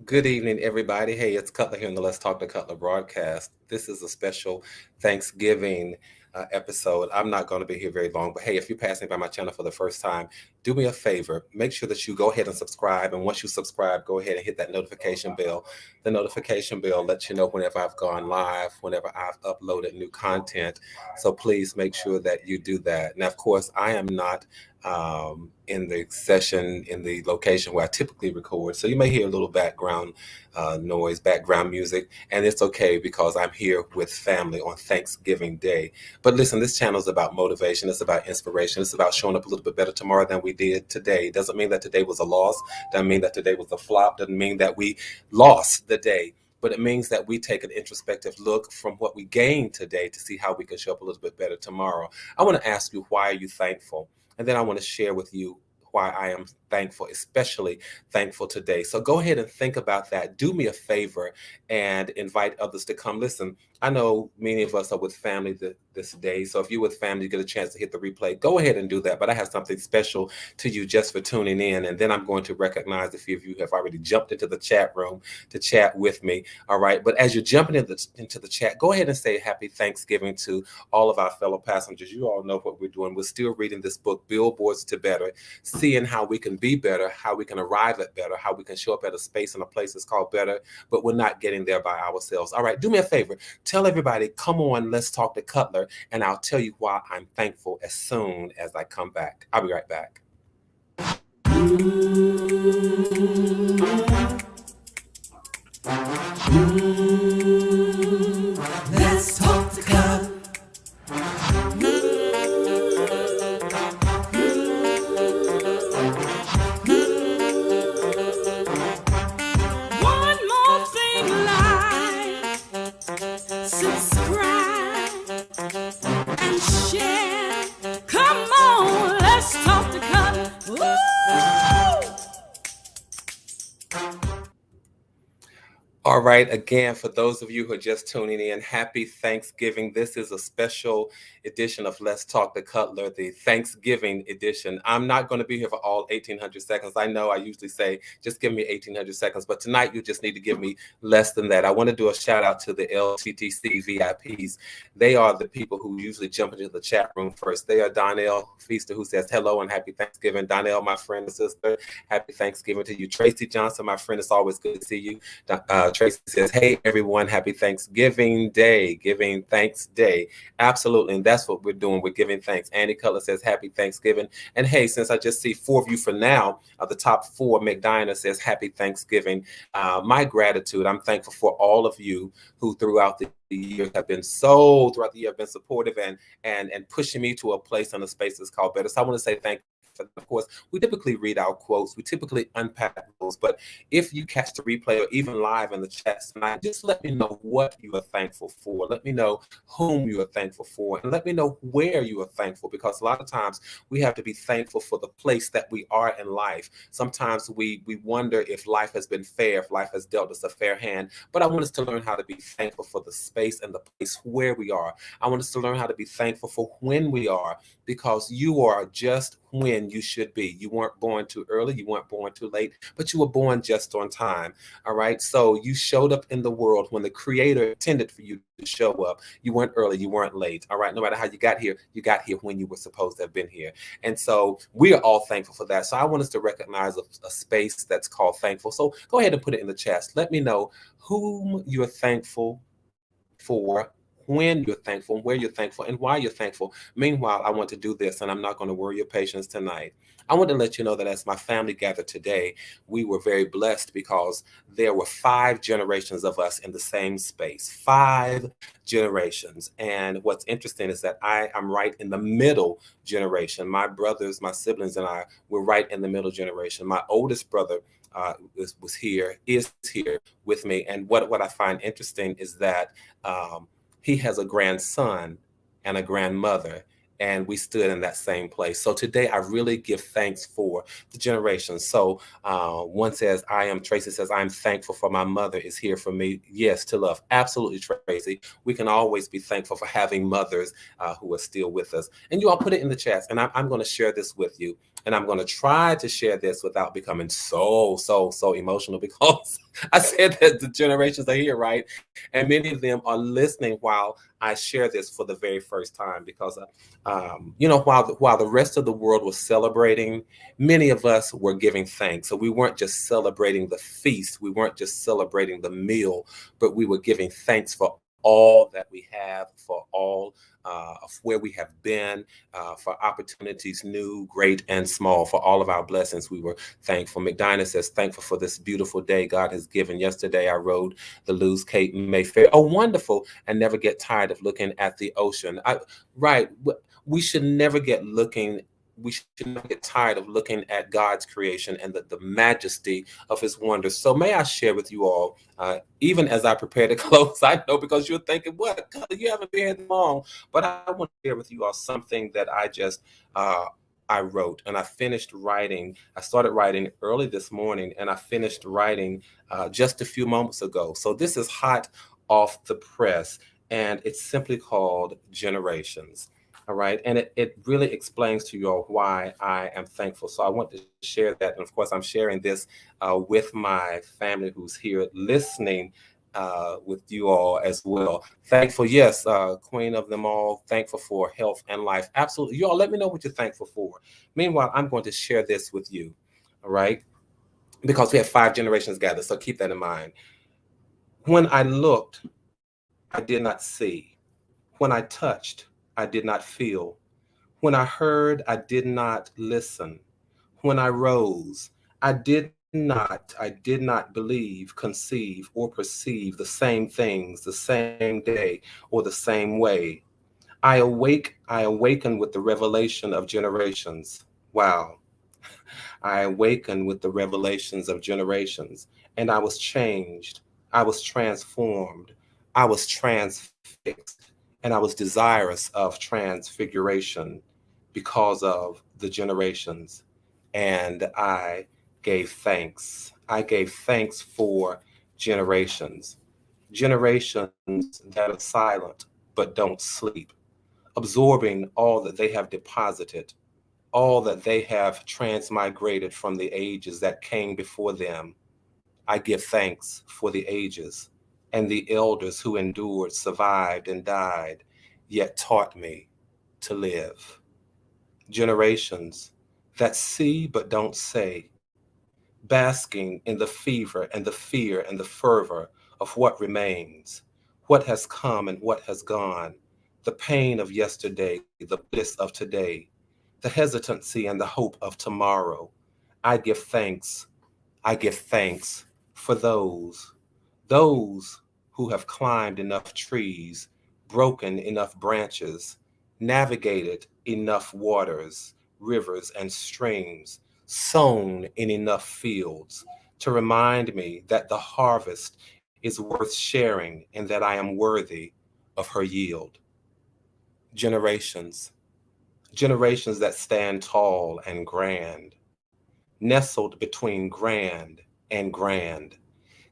Good evening, everybody. Hey, it's Cutler here on the Let's Talk to Cutler broadcast. This is a special Thanksgiving episode. I'm not going to be here very long, but hey, if you're passing by my channel for the first time, do me a favor. Make sure that you go ahead and subscribe. And once you subscribe, go ahead and hit that notification bell. The notification bell lets you know whenever I've gone live, whenever I've uploaded new content. So please make sure that you do that. Now, of course, I am not in the session in the location where I typically record. So you may hear a little background noise, background music, and it's okay because I'm here with family on Thanksgiving Day. But listen, this channel is about motivation, it's about inspiration, it's about showing up a little bit better tomorrow than we did today. Doesn't mean that today was a loss, doesn't mean that today was a flop, doesn't mean that we lost the day. But it means that we take an introspective look from what we gained today to see how we can show up a little bit better tomorrow. I want to ask you, why are you thankful? And then I want to share with you why I am thankful, especially thankful today. So go ahead and think about that. Do me a favor and invite others to come. Listen, I know many of us are with family this day. So if you're with family, you get a chance to hit the replay. Go ahead and do that. But I have something special to you just for tuning in. And then I'm going to recognize a few of you have already jumped into the chat room to chat with me. All right. But as you're jumping into the chat, go ahead and say happy Thanksgiving to all of our fellow passengers. You all know what we're doing. We're still reading this book, Billboards to Better, seeing how we can be better, how we can arrive at better, how we can show up at a space and a place that's called better, but we're not getting there by ourselves. All right, do me a favor. Tell everybody, come on, let's talk to Cutler, and I'll tell you why I'm thankful as soon as I come back. I'll be right back. Let's talk to Cutler. One more thing, like, subscribe, and share. Come on, let's talk to Cutler. Woo! All right, again, for those of you who are just tuning in, happy Thanksgiving. This is a special edition of Let's Talk to Cutler, the Thanksgiving edition. I'm not going to be here for all 1,800 seconds. I know I usually say, just give me 1,800 seconds, but tonight you just need to give me less than that. I want to do a shout out to the LTTC VIPs. They are the people who usually jump into the chat room first. They are Donnell Feaster, who says hello and happy Thanksgiving. Donnell, my friend and sister, happy Thanksgiving to you. Tracy Johnson, my friend, it's always good to see you. Tracy says, hey, everyone, happy Thanksgiving Day, giving thanks day. Absolutely, and that's what we're doing. We're giving thanks. Andy Cutler says, happy Thanksgiving. And hey, since I just see 4 of you for now, the top 4, McDiner says, happy Thanksgiving. My gratitude, I'm thankful for all of you who throughout the years have been supportive and pushing me to a place and a space that's called better. So I want to say thank you. Of course, we typically read our quotes, we typically unpack those, but if you catch the replay or even live in the chat tonight, just let me know what you are thankful for. Let me know whom you are thankful for, and let me know where you are thankful, because a lot of times we have to be thankful for the place that we are in life. Sometimes we wonder if life has been fair, if life has dealt us a fair hand, but I want us to learn how to be thankful for the space and the place where we are. I want us to learn how to be thankful for when we are, because you are just when you should be. You weren't born too early, you weren't born too late, but you were born just on time. All right. So you showed up in the world when the Creator intended for you to show up. You weren't early, you weren't late. All right. No matter how you got here when you were supposed to have been here. And so we are all thankful for that. So I want us to recognize a space that's called thankful. So go ahead and put it in the chat. Let me know whom you're thankful for, when you're thankful, where you're thankful, and why you're thankful. Meanwhile, I want to do this, and I'm not going to worry your patience tonight. I want to let you know that as my family gathered today, we were very blessed because there were 5 generations of us in the same space, 5 generations. And what's interesting is that I am right in the middle generation. My brothers, my siblings, and I were right in the middle generation. My oldest brother is here with me. And what I find interesting is that he has a grandson and a grandmother, and we stood in that same place. So today I really give thanks for the generations. So Tracy says, I'm thankful for my mother is here for me. Yes, to love. Absolutely, Tracy. We can always be thankful for having mothers who are still with us. And you all put it in the chat, and I'm going to share this with you. And I'm going to try to share this without becoming so emotional because I said that the generations are here, right? And many of them are listening while I share this for the very first time because, while the rest of the world was celebrating, many of us were giving thanks. So we weren't just celebrating the feast, we weren't just celebrating the meal, but we were giving thanks for all that we have, for all of where we have been, for opportunities, new, great, and small, for all of our blessings. We were thankful. McDinah says, thankful for this beautiful day God has given. Yesterday, I rode the Lewes Cape Mayfair. Oh, wonderful. And never get tired of looking at the ocean. Right. We should never get looking. We should not get tired of looking at God's creation and the majesty of his wonders. So may I share with you all, even as I prepare to close, I know because you're thinking, what, you haven't been here long, but I want to share with you all something that I wrote and I finished writing. I started writing early this morning and I finished writing just a few moments ago. So this is hot off the press and it's simply called Generations. All right. And it really explains to you all why I am thankful. So I want to share that. And of course, I'm sharing this with my family who's here listening with you all as well. Thankful, yes, queen of them all. Thankful for health and life. Absolutely. You all let me know what you're thankful for. Meanwhile, I'm going to share this with you. All right. Because we have 5 generations gathered. So keep that in mind. When I looked, I did not see. When I touched, I did not feel. When I heard, I did not listen. When I rose, I did not believe, conceive, or perceive the same things the same day or the same way. I awaken with the revelation of generations. Wow. I awakened with the revelations of generations, and I was changed. I was transformed. I was transfixed, and I was desirous of transfiguration because of the generations. And I gave thanks. I gave thanks for generations. Generations that are silent but don't sleep, absorbing all that they have deposited, all that they have transmigrated from the ages that came before them. I give thanks for the ages and the elders who endured, survived, and died, yet taught me to live. Generations that see but don't say, basking in the fever and the fear and the fervor of what remains, what has come and what has gone, the pain of yesterday, the bliss of today, the hesitancy and the hope of tomorrow. I give thanks. I give thanks for those who have climbed enough trees, broken enough branches, navigated enough waters, rivers, and streams, sown in enough fields to remind me that the harvest is worth sharing and that I am worthy of her yield. Generations, generations that stand tall and grand, nestled between grand and grand,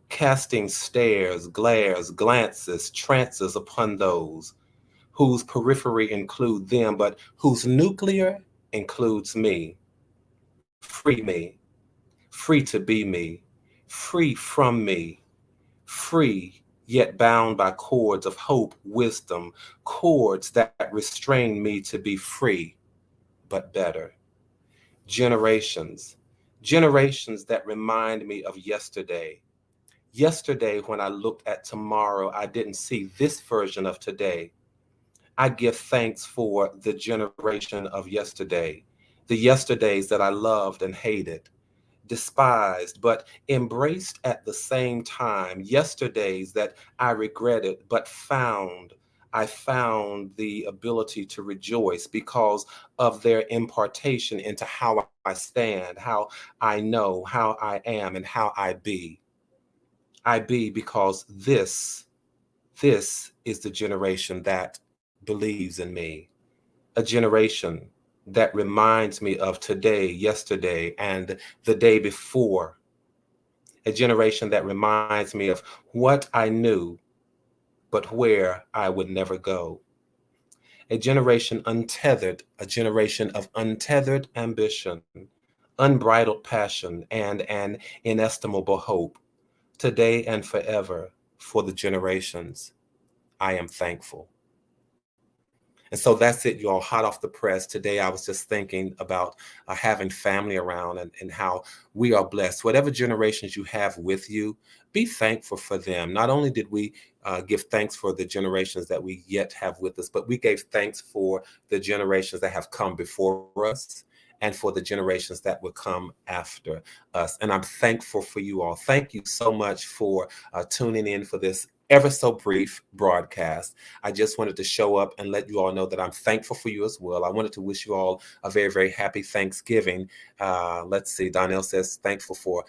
casting stares, glares, glances, trances upon those whose periphery include them, but whose nuclear includes me. Free me, free to be me, free from me, free yet bound by cords of hope, wisdom, cords that restrain me to be free, but better. Generations, generations that remind me of yesterday. Yesterday, when I looked at tomorrow, I didn't see this version of today. I give thanks for the generation of yesterday, the yesterdays that I loved and hated, despised, but embraced at the same time, yesterdays that I regretted, but I found the ability to rejoice because of their impartation into how I stand, how I know, how I am, and how I be. I be because this is the generation that believes in me, a generation that reminds me of today, yesterday, and the day before, a generation that reminds me of what I knew, but where I would never go, a generation untethered, a generation of untethered ambition, unbridled passion, and an inestimable hope, today and forever, for the generations. I am thankful. And so that's it, y'all, hot off the press. Today, I was just thinking about having family around and how we are blessed. Whatever generations you have with you, be thankful for them. Not only did we give thanks for the generations that we yet have with us, but we gave thanks for the generations that have come before us and for the generations that will come after us. And I'm thankful for you all. Thank you so much for tuning in for this ever so brief broadcast. I just wanted to show up and let you all know that I'm thankful for you as well. I wanted to wish you all a very, very happy Thanksgiving. Let's see. Donnell says, thankful for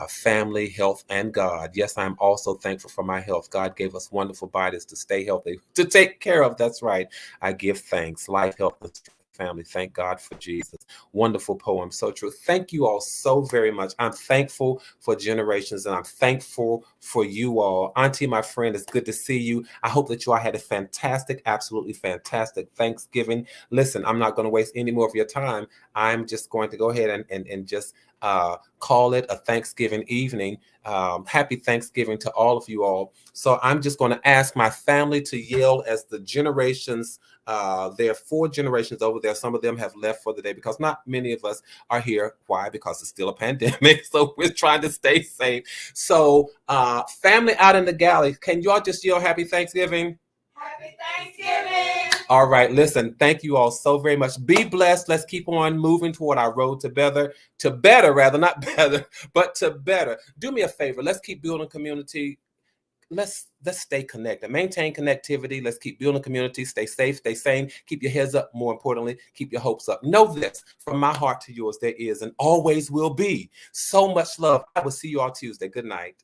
family, health, and God. Yes, I'm also thankful for my health. God gave us wonderful bodies to stay healthy, to take care of. That's right. I give thanks. Life, health, and family. Thank God for Jesus. Wonderful poem. So true. Thank you all so very much. I'm thankful for generations and I'm thankful for you all. Auntie, my friend, it's good to see you. I hope that you all had a fantastic, absolutely fantastic Thanksgiving. Listen, I'm not going to waste any more of your time. I'm just going to go ahead and just call it a Thanksgiving evening. Happy Thanksgiving to all of you all. So I'm just going to ask my family to yell as the generations. There are 4 generations over there. Some of them have left for the day because not many of us are here. Why? Because it's still a pandemic. So we're trying to stay safe. So family out in the galley, can y'all just yell Happy Thanksgiving? Happy Thanksgiving. All right, listen, thank you all so very much. Be blessed. Let's keep on moving toward our road to better rather, not better, but to better. Do me a favor. Let's keep building community. Let's stay connected, maintain connectivity. Let's keep building community. Stay safe, stay sane, keep your heads up. More importantly, keep your hopes up. Know this, from my heart to yours, there is and always will be so much love. I will see you all Tuesday. Good night.